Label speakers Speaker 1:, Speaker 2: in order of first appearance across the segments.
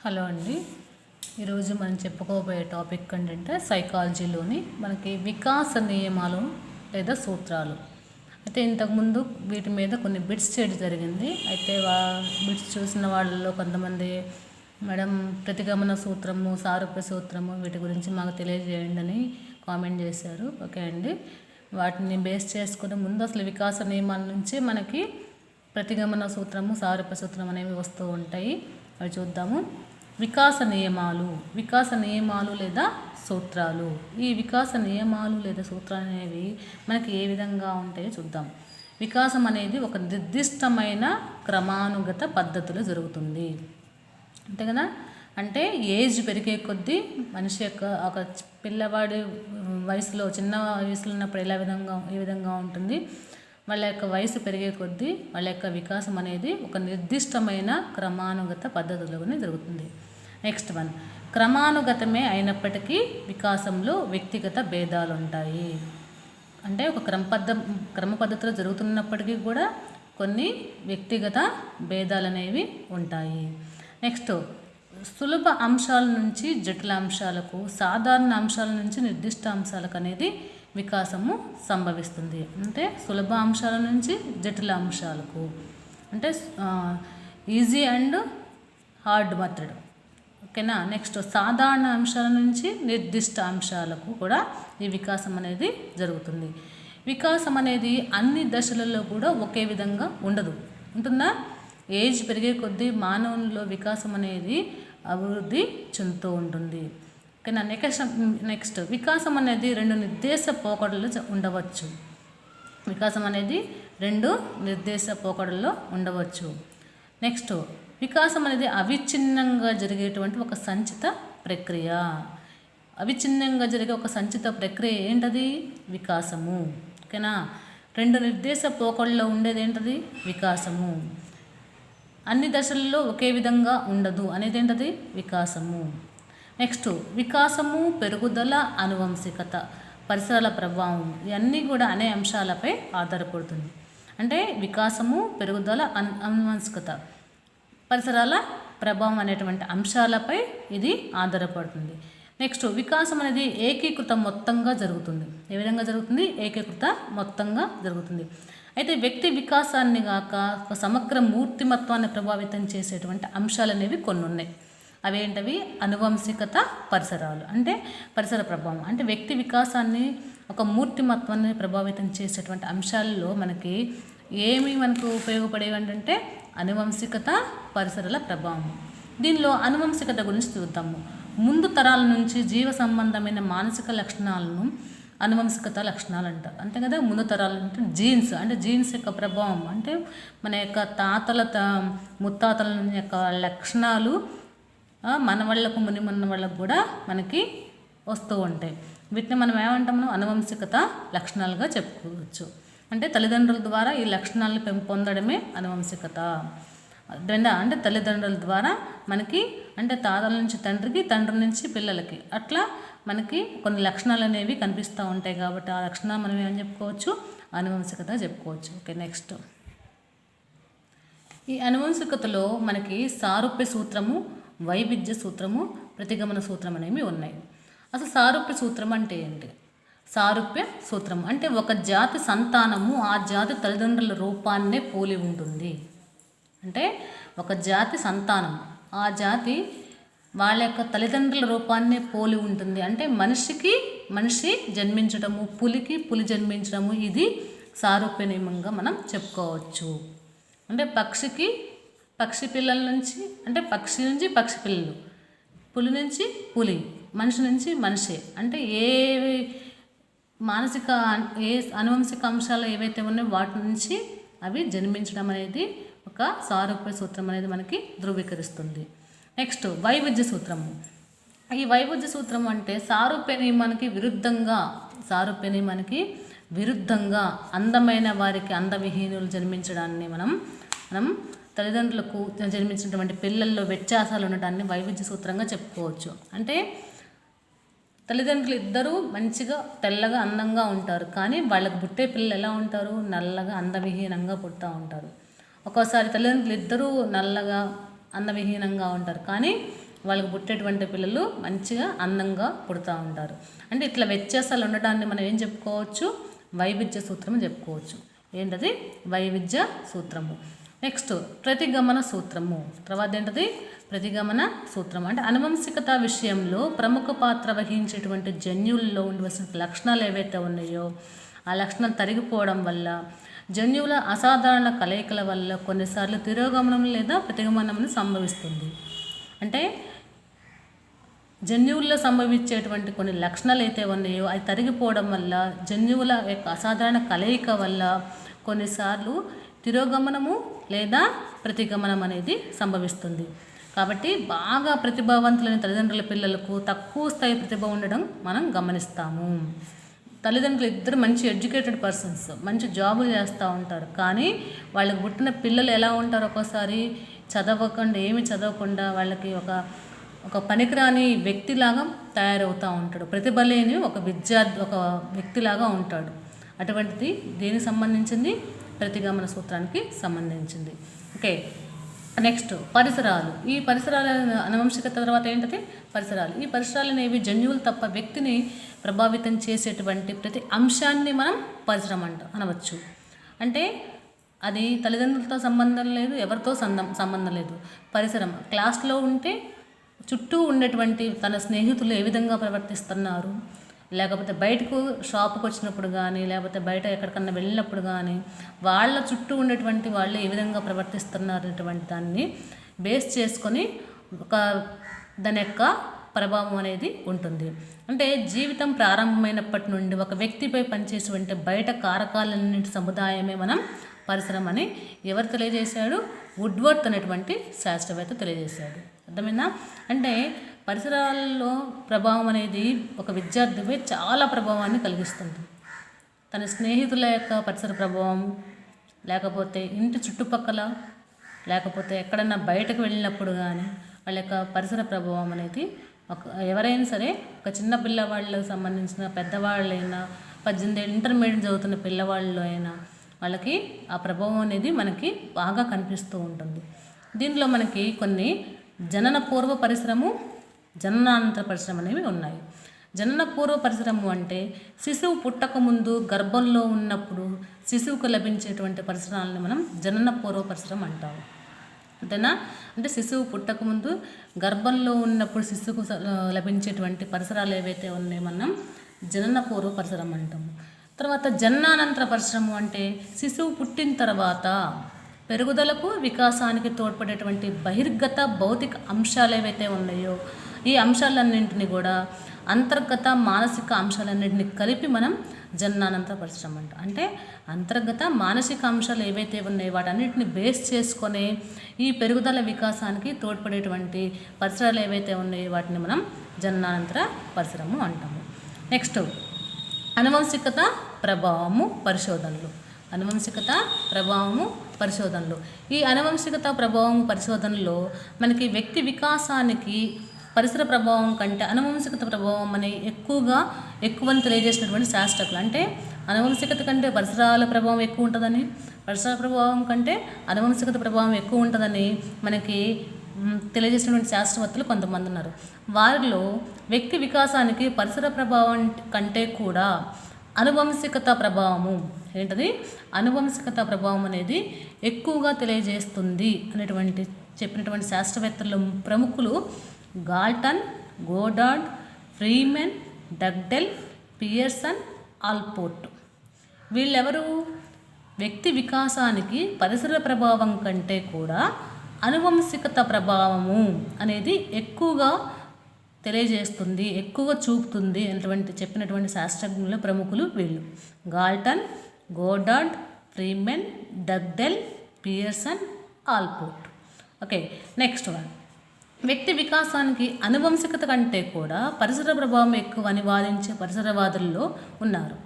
Speaker 1: Hello అండి. ఈరోజు మనం చెప్పుకోబోయే టాపిక్ ఏంటంటే సైకాలజీలోని మనకి వికాస నియమాలు లేదా సూత్రాలు. అయితే ఇంతకుముందు వీటి మీద కొన్ని బిట్స్ చేయడం జరిగింది. అయితే బిట్స్ చూసిన వాళ్ళలో కొంతమంది మేడం ప్రతిగమన సూత్రము, సారూప్య సూత్రము వీటి గురించి మాకు తెలియజేయండి అని కామెంట్ చేశారు. ఓకే అండి, వాటిని బేస్ చేసుకుని ముందు అసలు వికాస నియమాల నుంచి మనకి ప్రతిగమన సూత్రము, సారూప్య సూత్రం అనేవి వస్తూ ఉంటాయి. అవి చూద్దాము. వికాస నియమాలు లేదా సూత్రాలు. ఈ వికాస నియమాలు లేదా సూత్రాలు అనేవి మనకి ఏ విధంగా ఉంటాయో చూద్దాం. వికాసం అనేది ఒక నిర్దిష్టమైన క్రమానుగత పద్ధతిలో జరుగుతుంది. అంతే కదా. అంటే ఏజ్ పెరిగే కొద్దీ మనిషి యొక్క ఒక పిల్లవాడి వయసులో, చిన్న వయసులో ఉన్నప్పుడు ఏ విధంగా ఉంటుంది, వాళ్ళ యొక్క వయసు పెరిగే కొద్దీ వాళ్ళ యొక్క వికాసం అనేది ఒక నిర్దిష్టమైన క్రమానుగత పద్ధతిలోనే జరుగుతుంది. నెక్స్ట్ వన్, క్రమానుగతమే అయినప్పటికీ వికాసంలో వ్యక్తిగత భేదాలు ఉంటాయి. అంటే ఒక క్రమ పద్ధతిలో జరుగుతున్నప్పటికీ కూడా కొన్ని వ్యక్తిగత భేదాలు అనేవి ఉంటాయి. నెక్స్ట్, సులభ అంశాల నుంచి జటిల అంశాలకు, సాధారణ అంశాల నుంచి నిర్దిష్ట అంశాలకు అనేది వికాసము సంభవిస్తుంది. అంటే సులభ అంశాల నుంచి జటిల అంశాలకు, అంటే ఈజీ అండ్ హార్డ్ మెథడ్. ఓకేనా. నెక్స్ట్, సాధారణ అంశాల నుంచి నిర్దిష్ట అంశాలకు కూడా ఈ వికాసం అనేది జరుగుతుంది. వికాసం అనేది అన్ని దశలలో కూడా ఒకే విధంగా ఉంటుందా. ఏజ్ పెరిగే కొద్దీ మానవునిలో వికాసం అనేది అభివృద్ధి చెందుతూ ఉంటుంది. ఓకేనా. నెక్స్ట్ వికాసం అనేది రెండు నిర్దేశ పోకడలు ఉండవచ్చు. వికాసం అనేది రెండు నిర్దేశ పోకడల్లో ఉండవచ్చు. నెక్స్ట్, వికాసం అనేది అవిచ్ఛిన్నంగా జరిగేటువంటి ఒక సంచిత ప్రక్రియ. అవిచ్ఛిన్నంగా జరిగే ఒక సంచిత ప్రక్రియ ఏంటది? వికాసము. ఓకేనా. రెండు నిర్దేశ పోకడల్లో ఉండేది ఏంటది? వికాసము. అన్ని దశల్లో ఒకే విధంగా ఉండదు అనేది ఏంటది? వికాసము. నెక్స్ట్, వికాసము, పెరుగుదల, అనువంశికత, పరిసరాల ప్రభావం, ఇవన్నీ కూడా అనే అంశాలపై ఆధారపడుతుంది. అంటే వికాసము, పెరుగుదల, అనువంశికత, పరిసరాల ప్రభావం అనేటువంటి అంశాలపై ఇది ఆధారపడుతుంది. నెక్స్ట్, వికాసం అనేది ఏకీకృత మొత్తంగా జరుగుతుంది. ఏ విధంగా జరుగుతుంది? ఏకీకృత మొత్తంగా జరుగుతుంది. అయితే వ్యక్తి వికాసాన్ని కాక ఒక సమగ్ర మూర్తిమత్వాన్ని ప్రభావితం చేసేటువంటి అంశాలు అనేవి కొన్ని ఉన్నాయి. అవేంటవి? అనువంశికత, పరిసరాలు, అంటే పరిసర ప్రభావం. అంటే వ్యక్తి వికాసాన్ని, ఒక మూర్తిమత్వాన్ని ప్రభావితం చేసేటువంటి అంశాలలో మనకు ఉపయోగపడేవి అంటే అనువంశికత, పరిసరాల ప్రభావం. దీనిలో అనువంశికత గురించి చూద్దాము. ముందు తరాల నుంచి జీవ సంబంధమైన మానసిక లక్షణాలను అనువంశికత లక్షణాలు అంటారు. అంతే కదా. ముందు తరాలు అంటే జీన్స్, అంటే జీన్స్ యొక్క ప్రభావం, అంటే మన యొక్క ముత్తాతల యొక్క లక్షణాలు మన వాళ్ళకు, మన వాళ్ళకు కూడా మనకి వస్తూ ఉంటాయి. వీటిని మనం ఏమంటాము? అనువంశికత లక్షణాలుగా చెప్పుకోవచ్చు. అంటే తల్లిదండ్రుల ద్వారా ఈ లక్షణాలను పెంపొందడమే అనువంశికత. అంటే తల్లిదండ్రుల ద్వారా మనకి, అంటే తాతల నుంచి తండ్రికి, తండ్రి నుంచి పిల్లలకి, అట్లా మనకి కొన్ని లక్షణాలు అనేవి కనిపిస్తూ ఉంటాయి. కాబట్టి ఆ లక్షణాలు మనం ఏమని చెప్పుకోవచ్చు? అనువంశికత చెప్పుకోవచ్చు. ఓకే. నెక్స్ట్, ఈ అనువంశికతలో మనకి సారూప్య సూత్రము, వైవిధ్య సూత్రము, ప్రతిగమన సూత్రం అనేవి ఉన్నాయి. అసలు సారూప్య సూత్రం అంటే ఏంటి? సారూప్య సూత్రం అంటే ఒక జాతి సంతానము ఆ జాతి తల్లిదండ్రుల రూపాన్నే పోలి ఉంటుంది. అంటే ఒక జాతి సంతానం ఆ జాతి వాళ్ళ యొక్క తల్లిదండ్రుల రూపాన్నే పోలి ఉంటుంది. అంటే మనిషి జన్మించడము, పులికి పులి జన్మించడము, ఇది సారూప్య నియమంగా మనం చెప్పుకోవచ్చు. అంటే పక్షి పిల్లల నుంచి, అంటే పక్షి నుంచి పక్షి పిల్లలు, పులి నుంచి పులి, మనిషి నుంచి మనిషి, అంటే ఏ అనువంశిక అంశాలు ఏవైతే ఉన్నాయో వాటి నుంచి అవి జన్మించడం అనేది ఒక సారూప్య సూత్రం అనేది మనకి ధృవీకరిస్తుంది. నెక్స్ట్, వైవిధ్య సూత్రము. ఈ వైవిధ్య సూత్రం అంటే సారూప్య నియమానికి విరుద్ధంగా అందమైన వారికి అందవిహీనులు జన్మించడాన్ని మనం తల్లిదండ్రులకు జన్మించినటువంటి పిల్లల్లో వ్యత్యాసాలు ఉండటాన్ని వైవిధ్య సూత్రంగా చెప్పుకోవచ్చు. అంటే తల్లిదండ్రులు ఇద్దరూ మంచిగా తెల్లగా అందంగా ఉంటారు, కానీ వాళ్ళకి పుట్టే పిల్లలు ఎలా ఉంటారు? నల్లగా అందవిహీనంగా పుడతా ఉంటారు. ఒక్కోసారి తల్లిదండ్రులు ఇద్దరూ నల్లగా అందవిహీనంగా ఉంటారు, కానీ వాళ్ళకి పుట్టేటువంటి పిల్లలు మంచిగా అందంగా పుడతా ఉంటారు. అంటే ఇట్లా వ్యత్యాసాలు ఉండడాన్ని మనం ఏం చెప్పుకోవచ్చు, వైవిధ్య సూత్రము చెప్పుకోవచ్చు. ఏంటది? వైవిధ్య సూత్రము. నెక్స్ట్ ప్రతిగమన సూత్రము. తర్వాత ఏంటది? ప్రతిగమన సూత్రం. అంటే అనువంశికత విషయంలో ప్రముఖ పాత్ర వహించేటువంటి జన్యువుల్లో ఉండవలసిన లక్షణాలు ఏవైతే ఉన్నాయో ఆ లక్షణాలు తరిగిపోవడం వల్ల, జన్యువుల అసాధారణ కలయికల వల్ల కొన్నిసార్లు తిరోగమనం లేదా ప్రతిగమనం సంభవిస్తుంది. అంటే జన్యువుల్లో సంభవించేటువంటి కొన్ని లక్షణాలు అయితే ఉన్నాయో అవి తరిగిపోవడం వల్ల, జన్యువుల యొక్క అసాధారణ కలయిక వల్ల కొన్నిసార్లు తిరోగమనము లేదా ప్రతిగమనం అనేది సంభవిస్తుంది. కాబట్టి బాగా ప్రతిభావంతులైన తల్లిదండ్రుల పిల్లలకు తక్కువ స్థాయి ప్రతిభ ఉండడం మనం గమనిస్తాము. తల్లిదండ్రులు ఇద్దరు మంచి ఎడ్యుకేటెడ్ పర్సన్స్, మంచి జాబులు చేస్తూ ఉంటారు. కానీ వాళ్ళకి పుట్టిన పిల్లలు ఎలా ఉంటారు, ఒక్కోసారి చదవకుండా, ఏమి చదవకుండా వాళ్ళకి ఒక పనికిరాని వ్యక్తిలాగా తయారవుతూ ఉంటాడు. ప్రతిభ లేని ఒక వ్యక్తిలాగా ఉంటాడు. అటువంటిది దేనికి సంబంధించింది? ప్రతిగమన సూత్రానికి సంబంధించింది. ఓకే, నెక్స్ట్ పరిసరాలు. ఈ పరిసరాల అనువంశికత తర్వాత ఏంటంటే పరిసరాలు. ఈ పరిసరాలు అనేవి జన్యువులు తప్ప వ్యక్తిని ప్రభావితం చేసేటువంటి ప్రతి అంశాన్ని మనం పరిసరం అనవచ్చు. అంటే అది తల్లిదండ్రులతో సంబంధం లేదు, ఎవరితో సంబంధం లేదు. పరిసరం క్లాస్లో ఉంటే చుట్టూ ఉండేటువంటి తన స్నేహితులు ఏ విధంగా ప్రవర్తిస్తున్నారు, లేకపోతే బయటకు షాపుకి వచ్చినప్పుడు కానీ, లేకపోతే బయట ఎక్కడికన్నా వెళ్ళినప్పుడు కానీ వాళ్ళ చుట్టూ ఉండేటువంటి వాళ్ళు ఏ విధంగా ప్రవర్తిస్తున్నారు అనేటువంటి దాన్ని బేస్ చేసుకొని దాని యొక్క ప్రభావం అనేది ఉంటుంది. అంటే జీవితం ప్రారంభమైనప్పటి నుండి ఒక వ్యక్తిపై పనిచేసేటువంటి బయట కారకాలన్నింటి సముదాయమే మనం పరిసరం అని ఎవరు తెలియజేశాడు? వుడ్వర్త్ అనేటువంటి శాస్త్రవేత్త తెలియజేశాడు. అర్థమైందా? అంటే పరిసరాల్లో ప్రభావం అనేది ఒక విద్యార్థిపై చాలా ప్రభావాన్ని కలిగిస్తుంది. తన స్నేహితుల యొక్క పరిసర ప్రభావం, లేకపోతే ఇంటి చుట్టుపక్కల, లేకపోతే ఎక్కడన్నా బయటకు వెళ్ళినప్పుడు కానీ వాళ్ళ యొక్క పరిసర ప్రభావం అనేది ఎవరైనా సరే, ఒక చిన్న పిల్లవాళ్ళకు సంబంధించిన పెద్దవాళ్ళైనా, 18 ఏళ్ళు ఇంటర్మీడియట్ చదువుతున్న పిల్లవాళ్ళు అయినా వాళ్ళకి ఆ ప్రభావం అనేది మనకి బాగా కనిపిస్తూ ఉంటుంది. దీనిలో మనకి కొన్ని జనన పూర్వ పరిసరము, జననానంతర పరిసరం అనేవి ఉన్నాయి. జనన పూర్వ పరిసరము అంటే శిశువు పుట్టకముందు గర్భంలో ఉన్నప్పుడు శిశువుకు లభించేటువంటి పరిసరాలను మనం జనన పూర్వ పరిసరం అంటాము. అంతేనా? అంటే శిశువు పుట్టకముందు గర్భంలో ఉన్నప్పుడు శిశువుకు లభించేటువంటి పరిసరాలు ఏవైతే ఉన్నాయో మనం జనన పూర్వ పరిసరం అంటాము. తర్వాత జననానంతర పరిసరము అంటే శిశువు పుట్టిన తర్వాత పెరుగుదలకు వికాసానికి తోడ్పడేటువంటి బహిర్గత భౌతిక అంశాలు ఏవైతే ఉన్నాయో ఈ అంశాలన్నింటినీ కూడా అంతర్గత మానసిక అంశాలన్నింటినీ కలిపి మనం జననానంతర పరిసరం అంటాం. అంటే అంతర్గత మానసిక అంశాలు ఏవైతే ఉన్నాయో వాటన్నిటిని బేస్ చేసుకొని ఈ పెరుగుదల వికాసానికి తోడ్పడేటువంటి పరిసరాలు ఏవైతే ఉన్నాయో వాటిని మనం జననానంతర పరిసరము అంటాము. నెక్స్ట్ అనువంశికత ప్రభావము పరిశోధనలు. అనువంశికత ప్రభావము పరిశోధనలు. ఈ అనువంశికత ప్రభావం పరిశోధనలో మనకి వ్యక్తి వికాసానికి పరిసర ప్రభావం కంటే అనువంశికత ప్రభావం అనే ఎక్కువని తెలియజేసినటువంటి శాస్త్రజ్ఞులు. అంటే అనువంశికత కంటే పరిసరాల ప్రభావం ఎక్కువ ఉంటుందని, పరిసర ప్రభావం కంటే అనువంశికత ప్రభావం ఎక్కువ ఉంటుందని మనకి తెలియజేసినటువంటి శాస్త్రవేత్తలు కొంతమంది ఉన్నారు. వారిలో వ్యక్తి వికాసానికి పరిసర ప్రభావం కంటే కూడా అనువంశికత ప్రభావము ఏంటది? అనువంశికత ప్రభావం అనేది ఎక్కువగా తెలియజేస్తుంది అనేటువంటి చెప్పినటువంటి శాస్త్రవేత్తలు ప్రముఖులు Galton, Goddard, Freeman, Dugdale, Pearson, Allport. వీళ్ళెవరు? వ్యక్తి వికాసానికి పరిసర ప్రభావం కంటే కూడా అనువంశికత ప్రభావము అనేది ఎక్కువగా తెలియజేస్తుంది, ఎక్కువగా చూపుతుంది అనేటువంటి చెప్పినటువంటి శాస్త్రజ్ఞుల ప్రముఖులు వీళ్ళు. Galton, Goddard, Freeman, Dugdale, Pearson, Allport. Okay, next one. వ్యక్తి వికాసానికి అనువంశికత కంటే కూడా పరిసర ప్రభావం ఎక్కువ అని వాదించే పరిసరవాదుల్లో ఉన్నారు.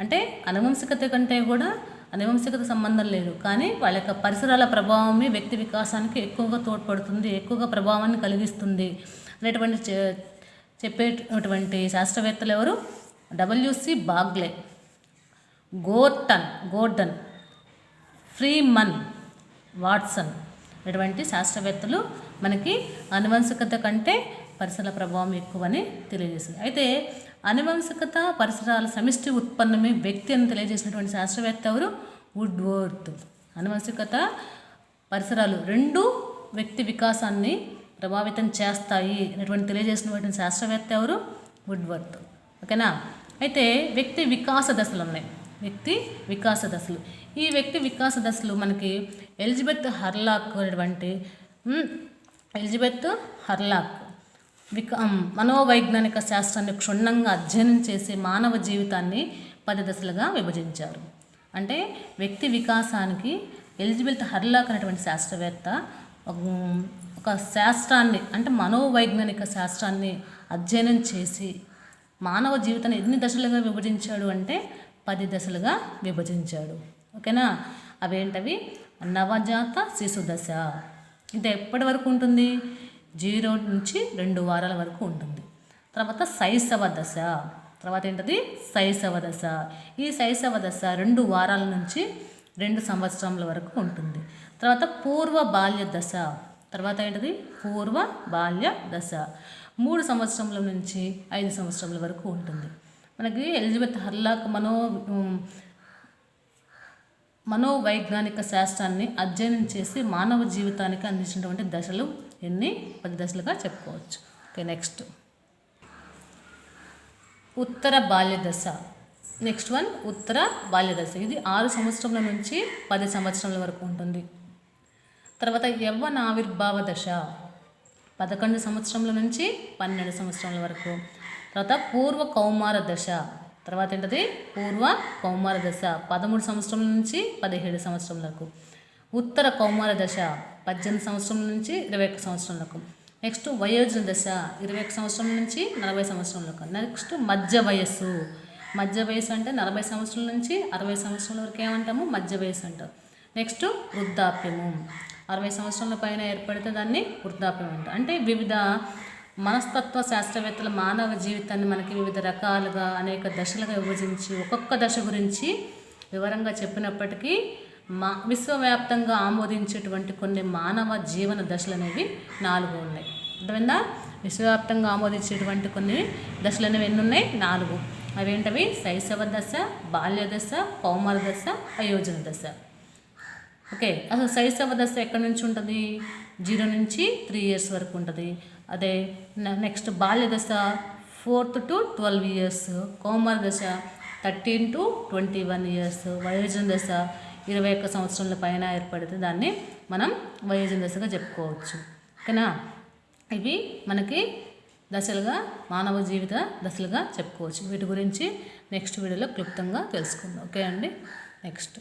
Speaker 1: అంటే అనువంశికత కంటే కూడా అనువంశికత సంబంధం లేదు, కానీ వాళ్ళ యొక్క పరిసరాల ప్రభావమే వ్యక్తి వికాసానికి ఎక్కువగా తోడ్పడుతుంది, ఎక్కువగా ప్రభావాన్ని కలిగిస్తుంది అనేటువంటి చెప్పేటువంటి శాస్త్రవేత్తలు ఎవరు? WC Bagley, Gordon, Freeman, Watson అనేటువంటి శాస్త్రవేత్తలు మనకి అనువంశికత కంటే పరిసరాల ప్రభావం ఎక్కువని తెలియజేస్తుంది. అయితే అనువంశికత పరిసరాల సమిష్టి ఉత్పన్నమే వ్యక్తి అని తెలియజేసినటువంటి శాస్త్రవేత్త ఎవరు? వుడ్వర్త్. అనువంశికత పరిసరాలు రెండు వ్యక్తి వికాసాన్ని ప్రభావితం చేస్తాయి అనేటువంటి తెలియజేసినటువంటి శాస్త్రవేత్త ఎవరు? వుడ్వర్త్. ఓకేనా. అయితే వ్యక్తి వికాస దశలు ఉన్నాయి. వ్యక్తి వికాస దశలు. ఈ వ్యక్తి వికాస దశలు మనకి ఎలిజబెత్ హర్లాక్ అనేటువంటి మనోవైజ్ఞానిక శాస్త్రాన్ని క్షుణ్ణంగా అధ్యయనం చేసి మానవ జీవితాన్ని 10 దశలుగా విభజించారు. అంటే వ్యక్తి వికాసానికి ఎలిజబెత్ హర్లాక్ అనేటువంటి శాస్త్రవేత్త ఒక శాస్త్రాన్ని అంటే మనోవైజ్ఞానిక శాస్త్రాన్ని అధ్యయనం చేసి మానవ జీవితాన్ని ఎన్ని దశలుగా విభజించాడు అంటే 10 దశలుగా విభజించాడు. ఓకేనా. అవేంటవి? నవజాత శిశు దశ, ఇది ఎప్పటి వరకు ఉంటుంది? 0 నుంచి 2 వారాల వరకు ఉంటుంది. తర్వాత శైశవ దశ, తర్వాత ఏంటది? శైశవ దశ. ఈ శైశవ దశ 2 వారాల నుంచి 2 సంవత్సరాల వరకు ఉంటుంది. తర్వాత పూర్వ బాల్య దశ, తర్వాత ఏంటది? పూర్వ బాల్య దశ 3 సంవత్సరముల నుంచి 5 సంవత్సరాల వరకు ఉంటుంది. మనకి ఎలిజబెత్ హర్లాక్ మనోవైజ్ఞానిక శాస్త్రాన్ని అధ్యయనం చేసి మానవ జీవితానికి అందించినటువంటి దశలు ఎన్ని? 10 దశలుగా చెప్పుకోవచ్చు. ఓకే. నెక్స్ట్ ఉత్తర బాల్య దశ. నెక్స్ట్ వన్ ఉత్తర బాల్య దశ. ఇది 6 సంవత్సరాల నుంచి 10 సంవత్సరాల వరకు ఉంటుంది. తర్వాత యవ్వన ఆవిర్భావ దశ 11 సంవత్సరాల నుంచి 12 సంవత్సరాల వరకు. తర్వాత పూర్వ కౌమార దశ, తర్వాత ఏంటది? పూర్వ కౌమార దశ 13 సంవత్సరాల నుంచి 17 సంవత్సరాల వరకు. ఉత్తర కౌమార దశ 18 సంవత్సరాల నుంచి 21 సంవత్సరాల వరకు. నెక్స్ట్ వయోజన దశ 21 సంవత్సరాల నుంచి 40 సంవత్సరాల వరకు. నెక్స్ట్ మధ్య వయస్సు. మధ్య వయసు అంటే 40 సంవత్సరాల నుంచి 60 సంవత్సరాల వరకు ఏమంటాము? మధ్య వయసు అంటారు. నెక్స్ట్ వృద్ధాప్యము 60 సంవత్సరాల పైన ఏర్పడితే దాన్ని వృద్ధాప్యం అంటారు. అంటే వివిధ మనస్తత్వ శాస్త్రవేత్తల మానవ జీవితాన్ని మనకి వివిధ రకాలుగా అనేక దశలుగా విభజించి ఒక్కొక్క దశ గురించి వివరంగా చెప్పినప్పటికీ విశ్వవ్యాప్తంగా ఆమోదించేటువంటి కొన్ని మానవ జీవన దశలు అనేవి 4 ఉన్నాయి. అర్థమైందా? విశ్వవ్యాప్తంగా ఆమోదించేటువంటి కొన్ని దశలు అనేవి ఎన్ని ఉన్నాయి? 4. అవేంటవి? శైశవ దశ, బాల్య దశ, కౌమార దశ, వయోజన దశ. ఓకే. అసలు శైశవ దశ ఎక్కడి నుంచి ఉంటుంది? 0 నుంచి 3 ఇయర్స్ వరకు ఉంటుంది. అదే నెక్స్ట్ బాల్య దశ 4th to 12 ఇయర్స్, కౌమార దశ 13 to 21 ఇయర్స్, వయోజన దశ 21 సంవత్సరాల పైన ఏర్పడితే దాన్ని మనం వయోజన దశగా చెప్పుకోవచ్చు. ఓకేనా. ఇవి మనకి దశలుగా మానవ జీవిత దశలుగా చెప్పుకోవచ్చు. వీటి గురించి నెక్స్ట్ వీడియోలో క్లుప్తంగా తెలుసుకుందాం. ఓకే అండి. నెక్స్ట్